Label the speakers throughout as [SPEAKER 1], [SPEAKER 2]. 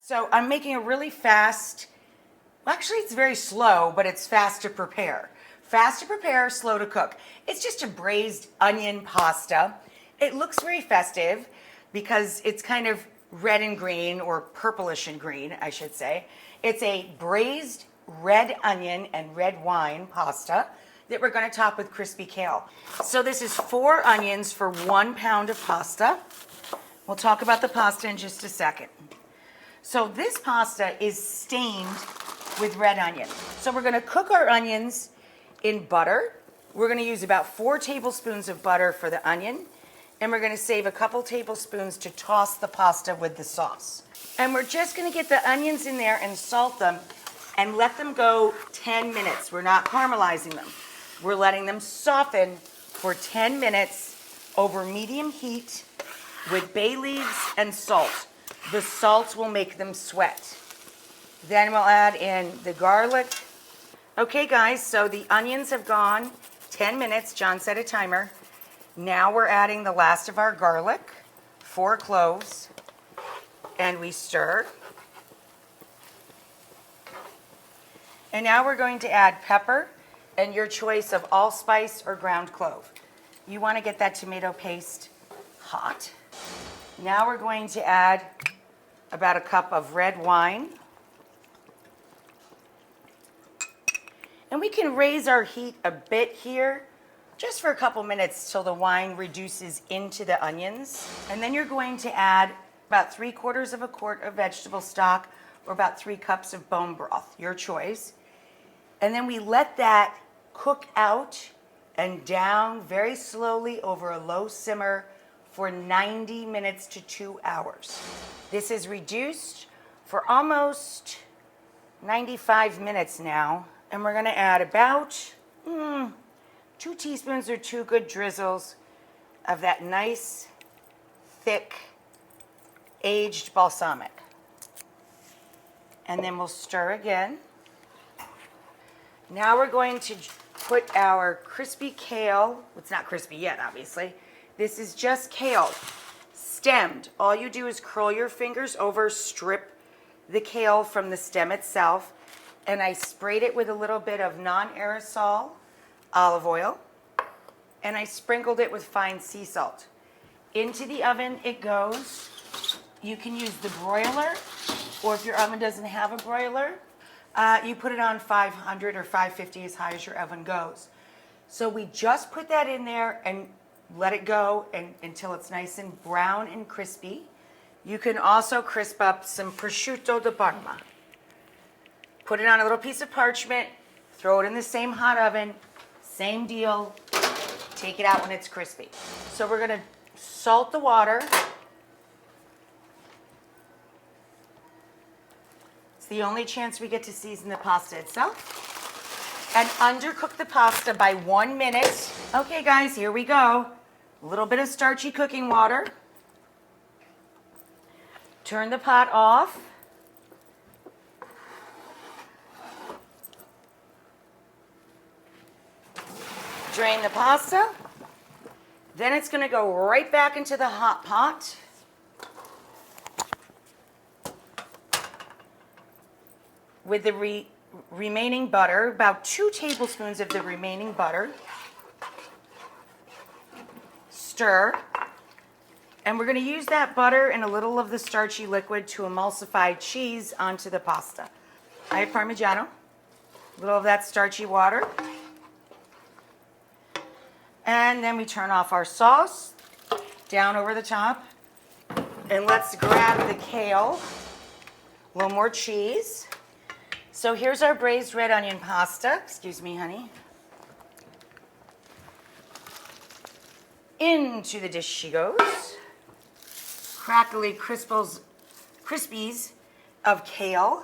[SPEAKER 1] So I'm making a really fast, well, actually it's very slow, but it's fast to prepare. Fast to prepare, slow to cook. It's just a braised onion pasta. It looks very festive because it's kind of red and green, or purplish and green, I should say. It's a braised red onion and red wine pasta that we're going to top with crispy kale. So this is 4 onions for 1 pound of pasta. We'll talk about the pasta in just a second. So this pasta is stained with red onion. So we're going to cook our onions in butter. We're going to use about 4 tablespoons of butter for the onion, and we're going to save a couple tablespoons to toss the pasta with the sauce. And we're just going to get the onions in there and salt them and let them go 10 minutes. We're not caramelizing them. We're letting them soften for 10 minutes over medium heat with bay leaves and salt. The salt will make them sweat. Then we'll add in the garlic. Okay guys, so the onions have gone 10 minutes. John set a timer. Now we're adding the last of our garlic, 4 cloves, and we stir. And now we're going to add pepper and your choice of allspice or ground clove. You want to get that tomato paste hot. Now we're going to add about a cup of red wine. And we can raise our heat a bit here, just for a couple minutes till the wine reduces into the onions. And then you're going to add about 3/4 of a quart of vegetable stock, or about 3 cups of bone broth, your choice. And then we let that cook out and down very slowly over a low simmer for 90 minutes to 2 hours. This is reduced for almost 95 minutes now. And we're gonna add about 2 teaspoons or 2 good drizzles of that nice, thick, aged balsamic. And then we'll stir again. Now we're going to put our crispy kale. It's not crispy yet, obviously. This is just kale, stemmed. All you do is curl your fingers over, strip the kale from the stem itself, and I sprayed it with a little bit of non-aerosol olive oil, and I sprinkled it with fine sea salt. Into the oven it goes. You can use the broiler, or if your oven doesn't have a broiler, you put it on 500 or 550, as high as your oven goes. So we just put that in there and let it go until it's nice and brown and crispy. You can also crisp up some prosciutto di Parma. Put it on a little piece of parchment, throw it in the same hot oven, same deal, take it out when it's crispy. So we're gonna salt the water. It's the only chance we get to season the pasta itself. And undercook the pasta by 1 minute. Okay guys, here we go. A little bit of starchy cooking water. Turn the pot off. Drain the pasta. Then it's going to go right back into the hot pot. With the remaining butter, about 2 tablespoons of the remaining butter. Stir. And we're going to use that butter and a little of the starchy liquid to emulsify cheese onto the pasta. I have Parmigiano, a little of that starchy water. And then we turn off our sauce, down over the top. And let's grab the kale, a little more cheese. So here's our braised red onion pasta. Excuse me, honey. Into the dish she goes. Crackly crispies of kale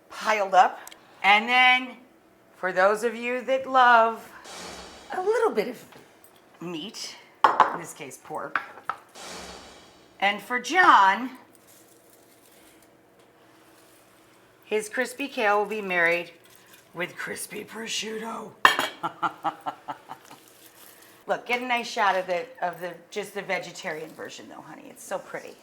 [SPEAKER 1] piled up. And then, for those of you that love a little bit of meat, in this case pork, and for John, his crispy kale will be married with crispy prosciutto. Look, get a nice shot of just the vegetarian version though, honey. It's so pretty.